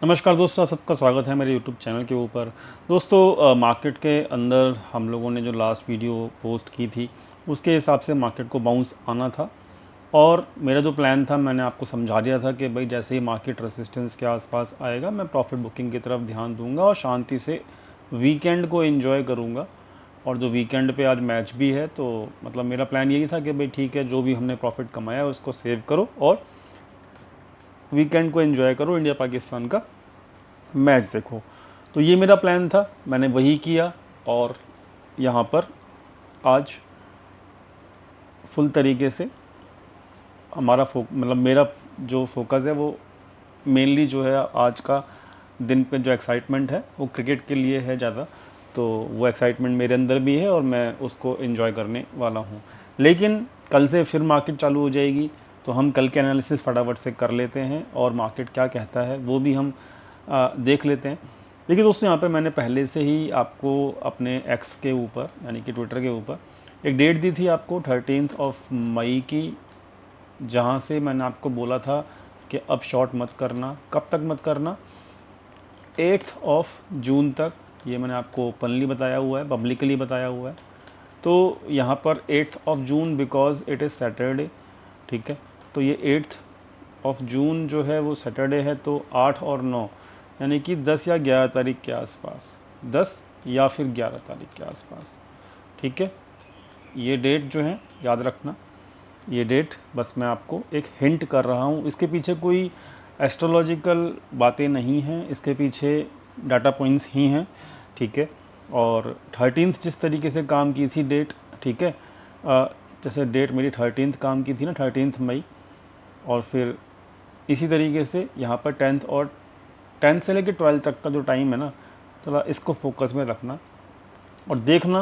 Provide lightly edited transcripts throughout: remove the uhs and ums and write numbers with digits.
नमस्कार दोस्तों, आप सबका स्वागत है मेरे यूट्यूब चैनल के ऊपर। दोस्तों, मार्केट के अंदर हम लोगों ने जो लास्ट वीडियो पोस्ट की थी उसके हिसाब से मार्केट को बाउंस आना था। और मेरा जो प्लान था मैंने आपको समझा दिया था कि भाई जैसे ही मार्केट रेजिस्टेंस के आसपास आएगा मैं प्रॉफिट बुकिंग की तरफ ध्यान दूंगा और शांति से वीकेंड को एंजॉय करूंगा। और जो वीकेंड पे आज मैच भी है तो मतलब मेरा प्लान यही था कि भाई ठीक है, जो भी हमने प्रॉफिट कमाया उसको सेव करो और वीकेंड को एंजॉय करो, इंडिया पाकिस्तान का मैच देखो। तो ये मेरा प्लान था, मैंने वही किया। और यहाँ पर आज फुल तरीके से हमारा मतलब मेरा जो फोकस है वो मेनली जो है आज का दिन पे जो एक्साइटमेंट है वो क्रिकेट के लिए है ज़्यादा। तो वो एक्साइटमेंट मेरे अंदर भी है और मैं उसको एंजॉय करने वाला हूँ। लेकिन कल से फिर मार्केट चालू हो जाएगी तो हम कल के एनालिसिस फटाफट से कर लेते हैं और मार्केट क्या कहता है वो भी हम देख लेते हैं। देखिए दोस्तों, यहाँ पे मैंने पहले से ही आपको अपने एक्स के ऊपर यानी कि ट्विटर के ऊपर एक डेट दी थी आपको 13 मई की, जहाँ से मैंने आपको बोला था कि अब शॉर्ट मत करना। कब तक मत करना? 8 जून तक। ये मैंने आपको ओपनली बताया हुआ है, पब्लिकली बताया हुआ है। तो यहाँ पर 8 जून बिकॉज इट इज़ सैटरडे, ठीक है। तो ये 8 जून जो है वो सैटरडे है, तो 8 और 9 यानी कि 10 या 11 तारीख के आसपास, 10 या फिर 11 तारीख के आसपास, ठीक है। ये डेट जो है याद रखना। ये डेट बस मैं आपको एक हिंट कर रहा हूँ, इसके पीछे कोई एस्ट्रोलॉजिकल बातें नहीं हैं, इसके पीछे डाटा पॉइंट्स ही हैं, ठीक है। और 13 जिस तरीके से काम की थी डेट, ठीक है, जैसे डेट मेरी 13 काम की थी ना, 13 मई, और फिर इसी तरीके से यहाँ पर 10th और 10th से लेकर 12th तक का जो टाइम है ना, थोड़ा इसको फोकस में रखना और देखना।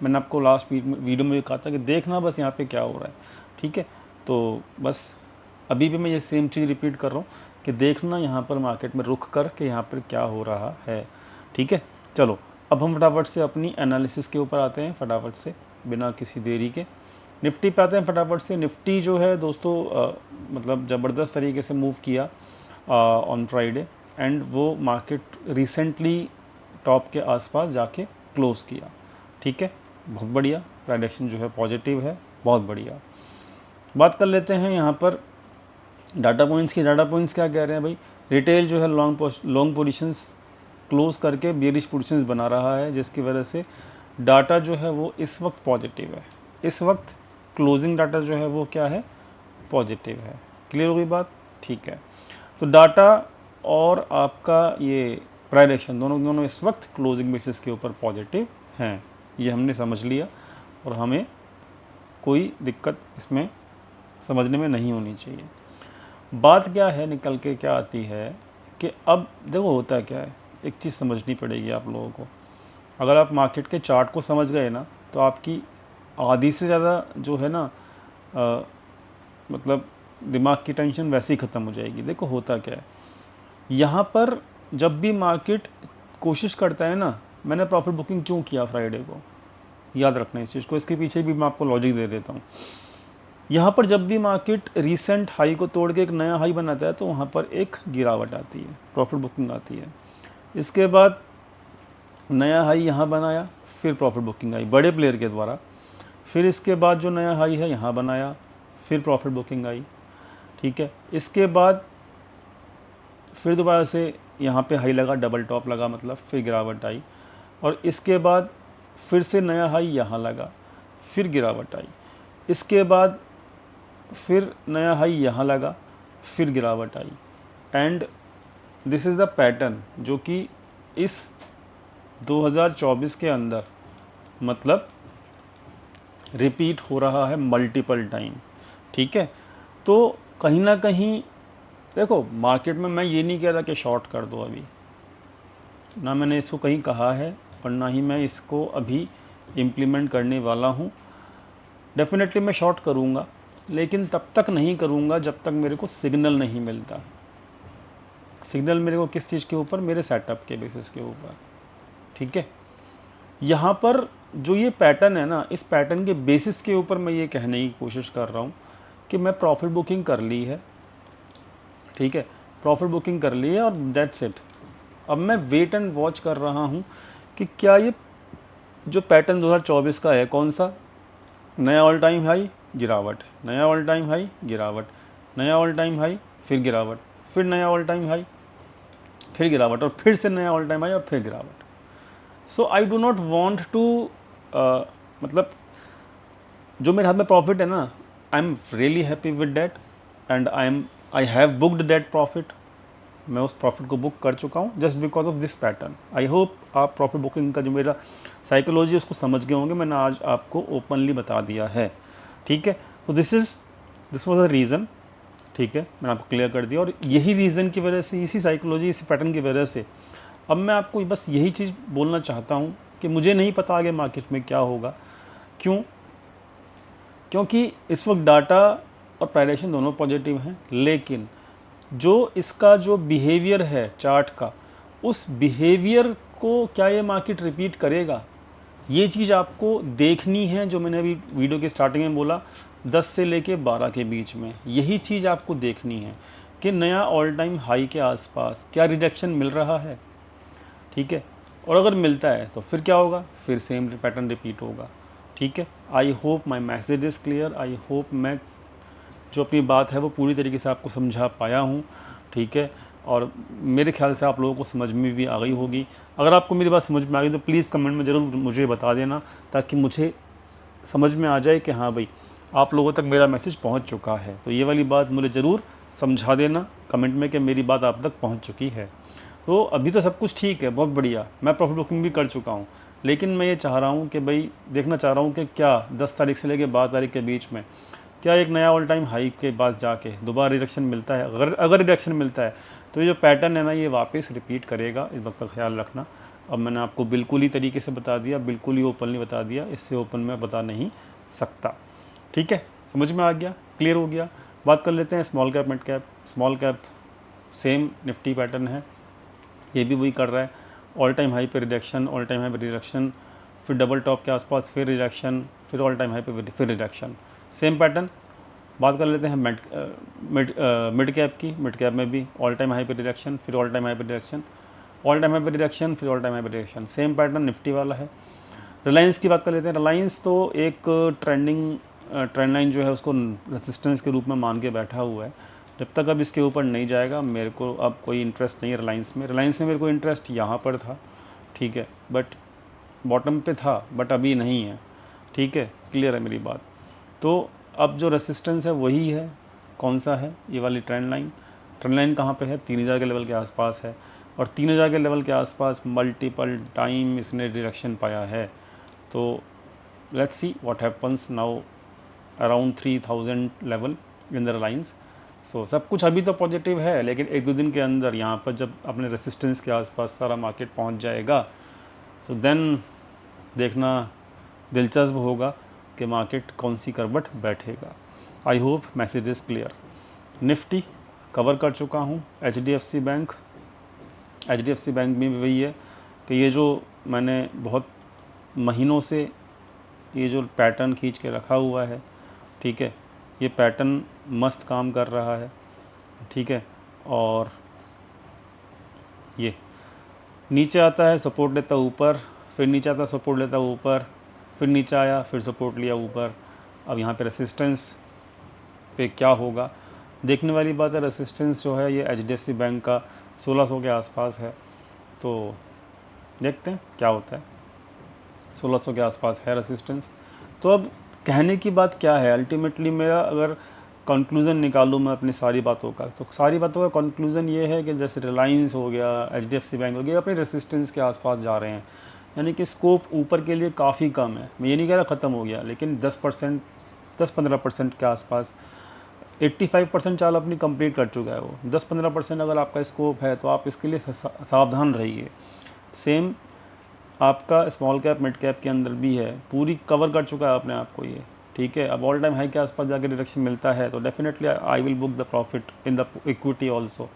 मैंने आपको लास्ट वीडियो में भी कहा था कि देखना बस यहाँ पे क्या हो रहा है, ठीक है। तो बस अभी भी मैं ये सेम चीज़ रिपीट कर रहा हूँ कि देखना यहाँ पर मार्केट में रुक कर के यहाँ पर क्या हो रहा है, ठीक है। चलो अब हम फटाफट से अपनी एनालिसिस के ऊपर आते हैं, फटाफट से बिना किसी देरी के निफ्टी पे आते हैं फटाफट से। निफ्टी जो है दोस्तों मतलब ज़बरदस्त तरीके से मूव किया ऑन फ्राइडे, एंड वो मार्केट रिसेंटली टॉप के आसपास जाके क्लोज़ किया, ठीक है। बहुत बढ़िया, प्राइडेक्शन जो है पॉजिटिव है, बहुत बढ़िया। बात कर लेते हैं यहाँ पर डाटा पॉइंट्स की। डाटा पॉइंट्स क्या कह रहे हैं भाई? रिटेल जो है लॉन्ग पोजीशंस क्लोज करके बेरिश पोजीशंस बना रहा है, जिसकी वजह से डाटा जो है वो इस वक्त पॉजिटिव है। इस वक्त क्लोजिंग डाटा जो है वो क्या है? पॉजिटिव है। क्लियर हो गई बात? ठीक है। तो डाटा और आपका ये प्राइस एक्शन दोनों दोनों इस वक्त क्लोजिंग बेसिस के ऊपर पॉजिटिव हैं, ये हमने समझ लिया और हमें कोई दिक्कत इसमें समझने में नहीं होनी चाहिए। बात क्या है, निकल के क्या आती है कि अब देखो होता क्या है, एक चीज़ समझनी पड़ेगी आप लोगों को। अगर आप मार्केट के चार्ट को समझ गए ना तो आपकी आधी से ज़्यादा जो है ना मतलब दिमाग की टेंशन वैसे ही ख़त्म हो जाएगी। देखो होता क्या है, यहाँ पर जब भी मार्केट कोशिश करता है ना, मैंने प्रॉफिट बुकिंग क्यों किया फ्राइडे को, याद रखना इस चीज़ को, इसके पीछे भी मैं आपको लॉजिक दे देता हूँ। यहाँ पर जब भी मार्केट रीसेंट हाई को तोड़ के एक नया हाई बनाता है तो वहाँ पर एक गिरावट आती है, प्रॉफिट बुकिंग आती है। इसके बाद नया हाई यहाँ बनाया, फिर प्रॉफिट बुकिंग आई बड़े प्लेयर के द्वारा। फिर इसके बाद जो नया हाई है यहाँ बनाया, फिर प्रॉफिट बुकिंग आई, ठीक है। इसके बाद फिर दोबारा से यहाँ पे हाई लगा, डबल टॉप लगा, मतलब फिर गिरावट आई। और इसके बाद फिर से नया हाई यहाँ लगा, फिर गिरावट आई। इसके बाद फिर नया हाई यहाँ लगा, फिर गिरावट आई। And this is the pattern जो कि इस 2024 के अंदर मतलब रिपीट हो रहा है मल्टीपल टाइम, ठीक है। तो कहीं ना कहीं देखो मार्केट में मैं ये नहीं कह रहा कि शॉर्ट कर दो अभी, ना मैंने इसको कहीं कहा है और ना ही मैं इसको अभी इम्प्लीमेंट करने वाला हूँ। डेफिनेटली मैं शॉर्ट करूँगा, लेकिन तब तक नहीं करूँगा जब तक मेरे को सिग्नल नहीं मिलता। सिग्नल मेरे को किस चीज़ के ऊपर? मेरे सेटअप के बेसिस के ऊपर, ठीक है। यहाँ पर जो ये पैटर्न है ना, इस पैटर्न के बेसिस के ऊपर मैं ये कहने की कोशिश कर रहा हूँ कि मैं प्रॉफिट बुकिंग कर ली है, ठीक है। प्रॉफिट बुकिंग कर ली है और दैट्स इट। अब मैं वेट एंड वॉच कर रहा हूँ कि क्या ये जो पैटर्न 2024 का है, कौन सा, नया ऑल टाइम हाई, गिरावट, नया ऑल टाइम हाई, गिरावट, नया ऑल टाइम हाई, फिर गिरावट, फिर नया ऑल टाइम हाई, फिर गिरावट, और फिर से नया ऑल टाइम हाई और फिर गिरावट। So I do not want to, मतलब जो मेरे हाथ में प्रॉफिट है ना, I am really happy with that and I have booked that profit. मैं उस प्रॉफिट को बुक कर चुका हूँ just because of this pattern. I hope आप प्रॉफिट बुकिंग का जो मेरा साइकोलॉजी है उसको समझ गए होंगे। मैंने आज आपको ओपनली बता दिया है, ठीक है। तो दिस वॉज अ रीज़न, ठीक है, मैंने आपको क्लियर कर दिया। और यही रीज़न की वजह से, इसी साइकोलॉजी, इसी पैटर्न की वजह से अब मैं आपको बस यही चीज़ बोलना चाहता हूँ कि मुझे नहीं पता आगे मार्केट में क्या होगा। क्यों? क्योंकि इस वक्त डाटा और प्राइडेशन दोनों पॉजिटिव हैं, लेकिन जो इसका जो बिहेवियर है चार्ट का, उस बिहेवियर को क्या ये मार्केट रिपीट करेगा, ये चीज़ आपको देखनी है। जो मैंने अभी वीडियो के स्टार्टिंग में बोला, 10 से लेके 12 के बीच में यही चीज़ आपको देखनी है कि नया ऑल टाइम हाई के आसपास क्या रिडक्शन मिल रहा है, ठीक है। और अगर मिलता है तो फिर क्या होगा, फिर सेम पैटर्न रिपीट होगा, ठीक है। I hope my message is clear. I hope मैं जो अपनी बात है वो पूरी तरीके से आपको समझा पाया हूँ, ठीक है। और मेरे ख्याल से आप लोगों को समझ में भी आ गई होगी। अगर आपको मेरी बात समझ में आ गई तो प्लीज़ कमेंट में ज़रूर मुझे बता देना, ताकि मुझे समझ में आ जाए कि हाँ भाई, आप लोगों तक मेरा मैसेज पहुँच चुका है। तो ये वाली बात मुझे ज़रूर समझा देना कमेंट में कि मेरी बात आप तक पहुँच चुकी है। तो अभी तो सब कुछ ठीक है, बहुत बढ़िया, मैं प्रॉफिट बुकिंग भी कर चुका हूँ। लेकिन मैं ये चाह रहा हूँ कि भाई, देखना चाह रहा हूँ कि क्या 10 तारीख से लेकर 12 तारीख के बीच में क्या एक नया ऑल टाइम हाई के पास जाके दोबारा रिडक्शन मिलता है। अगर रिडक्शन मिलता है तो ये जो पैटर्न है ना, ये वापस रिपीट करेगा, इस बात का ख्याल रखना। अब मैंने आपको बिल्कुल ही तरीके से बता दिया, बिल्कुल ही ओपनली बता दिया, इससे ओपन मैं बता नहीं सकता, ठीक है। समझ में आ गया, क्लियर हो गया। बात कर लेते हैं small cap mid cap. Small cap same Nifty pattern है, ये भी वही कर रहा है। ऑल टाइम हाई पे रिडक्शन, ऑल टाइम हाई पे रिडक्शन, फिर डबल टॉप के आसपास फिर रिडक्शन, फिर ऑल टाइम हाई पे फिर रिडक्शन, सेम पैटर्न। बात कर लेते हैं मिड कैप की। मिड कैप में भी ऑल टाइम हाई पे रिडक्शन, फिर ऑल टाइम हाई पे रिडक्शन, ऑल टाइम हाई पे रिडक्शन, फिर ऑल टाइम हाई पे रिडक्शन, सेम पैटर्न निफ्टी वाला है। रिलायंस की बात कर लेते हैं। रिलायंस तो एक ट्रेंड लाइन जो है उसको रेसिस्टेंस के रूप में मान के बैठा हुआ है। जब तक अब इसके ऊपर नहीं जाएगा, मेरे को अब कोई इंटरेस्ट नहीं है रिलायंस में। रिलायंस में मेरे को इंटरेस्ट यहाँ पर था, ठीक है, बट बॉटम पे था, बट अभी नहीं है, ठीक है, क्लियर है मेरी बात। तो अब जो रेसिस्टेंस है वही है, कौन सा है, ये वाली ट्रेंड लाइन। ट्रेंड लाइन कहाँ पे है, 3000 के लेवल के आसपास है, और 3000 के लेवल के आसपास मल्टीपल टाइम इसने डायरेक्शन पाया है। तो let's see what happens now around 3000 level in the Reliance. So सब कुछ अभी तो पॉजिटिव है, लेकिन एक दो दिन के अंदर यहाँ पर जब अपने रेसिस्टेंस के आसपास सारा मार्केट पहुँच जाएगा, तो देन देखना दिलचस्प होगा कि मार्केट कौन सी करवट बैठेगा। I hope message is clear. Nifty cover कर चुका हूँ। HDFC बैंक, HDFC बैंक में भी वही है कि ये जो मैंने बहुत महीनों से ये जो पैटर्न खींच के रखा हुआ है, ठीक है, ये पैटर्न मस्त काम कर रहा है, ठीक है। और ये नीचे आता है, सपोर्ट लेता ऊपर, फिर नीचे आता है, सपोर्ट लेता ऊपर, फिर नीचे आया, फिर सपोर्ट लिया ऊपर। अब यहाँ पे रेसिस्टेंस पे क्या होगा, देखने वाली बात है। रेसिस्टेंस जो है ये HDFC बैंक का 1600 के आसपास है, तो देखते हैं क्या होता है। 1600 के आसपास है रेसिस्टेंस। तो अब कहने की बात क्या है, अल्टीमेटली मेरा अगर कंक्लूज़न निकालूँ मैं अपनी सारी बातों का, तो सारी बातों का कंक्लूज़न ये है कि जैसे रिलायंस हो गया, HDFC बैंक हो गया, अपने रेसिस्टेंस के आसपास जा रहे हैं। यानी कि स्कोप ऊपर के लिए काफ़ी कम है। मैं ये नहीं कह रहा ख़त्म हो गया, लेकिन 10%, 10-15% के आसपास, 85% चाल अपनी कंप्लीट कर चुका है वो। 10-15% अगर आपका स्कोप है तो आप इसके लिए सावधान रहिए। सेम आपका स्मॉल कैप मिड कैप के अंदर भी है, पूरी कवर कर चुका है अपने आप को ये, ठीक है। अब ऑल टाइम हाई के आसपास जाकर डिडक्शन मिलता है तो definitely I will book the profit in the equity also,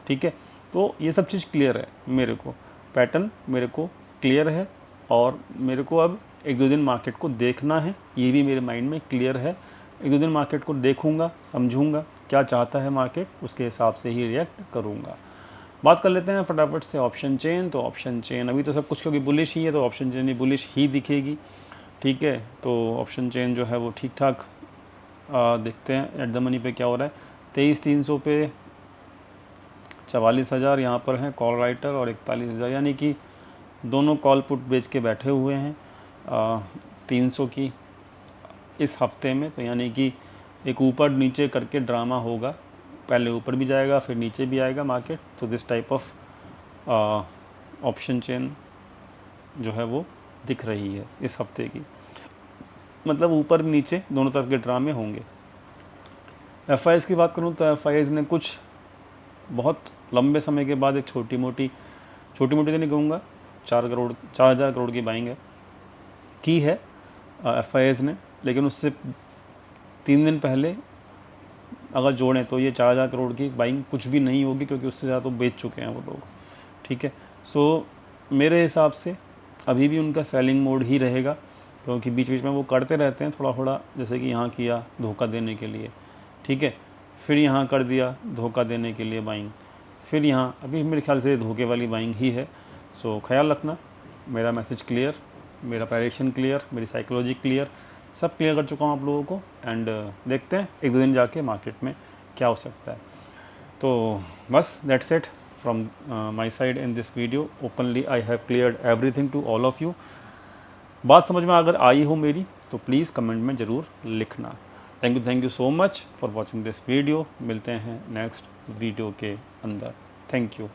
ठीक है। तो ये सब चीज़ क्लियर है मेरे को, पैटर्न मेरे को क्लियर है, और मेरे को अब एक दो दिन मार्केट को देखना है, ये भी मेरे माइंड में क्लियर है। एक दो दिन मार्केट को देखूंगा, समझूंगा क्या चाहता है मार्केट, उसके हिसाब से ही रिएक्ट करूँगा। बात कर लेते हैं फटाफट से ऑप्शन चेन। तो ऑप्शन चेन अभी तो सब कुछ क्योंकि बुलिश ही है, तो ऑप्शन चेन ही बुलिश ही दिखेगी, ठीक है। तो ऑप्शन चेन जो है वो ठीक ठाक देखते हैं एट द मनी पे क्या हो रहा है। 23,300 पे 44,000 यहाँ पर हैं कॉल राइटर और 41,000, यानी कि दोनों कॉल पुट बेच के बैठे हुए हैं 300 की इस हफ्ते में। तो यानी कि एक ऊपर नीचे करके ड्रामा होगा, पहले ऊपर भी जाएगा फिर नीचे भी आएगा मार्केट। तो this type of option chain जो है वो दिख रही है इस हफ्ते की, मतलब ऊपर नीचे दोनों तरफ के ड्रामे होंगे। एफ की बात करूँ तो एफ ने कुछ बहुत लंबे समय के बाद एक छोटी मोटी तो नहीं कहूँगा, 4,000 करोड़ की बाइंग है की है एफ ने। लेकिन उससे 3 दिन पहले अगर जोड़ें तो ये 4,000 करोड़ की बाइंग कुछ भी नहीं होगी, क्योंकि उससे ज़्यादा तो बेच चुके हैं वो लोग, ठीक है। सो मेरे हिसाब से अभी भी उनका सेलिंग मोड ही रहेगा, क्योंकि बीच बीच में वो करते रहते हैं थोड़ा थोड़ा, जैसे कि यहाँ किया धोखा देने के लिए, ठीक है, फिर यहाँ कर दिया धोखा देने के लिए बाइंग, फिर यहाँ अभी मेरे ख्याल से धोखे वाली बाइंग ही है। सो ख्याल रखना, मेरा मैसेज क्लियर, मेरा डायरेक्शन क्लियर, मेरी साइकोलॉजी क्लियर, सब क्लियर कर चुका हूँ आप लोगों को। एंड देखते हैं 1-2 दिन जाके मार्केट में क्या हो सकता है। तो बस that's it from my side in this video. Openly I have cleared everything to all of you. बात समझ में अगर आई हो मेरी तो प्लीज़ कमेंट में ज़रूर लिखना। Thank you so much for watching this video. मिलते हैं नेक्स्ट वीडियो के अंदर। Thank you.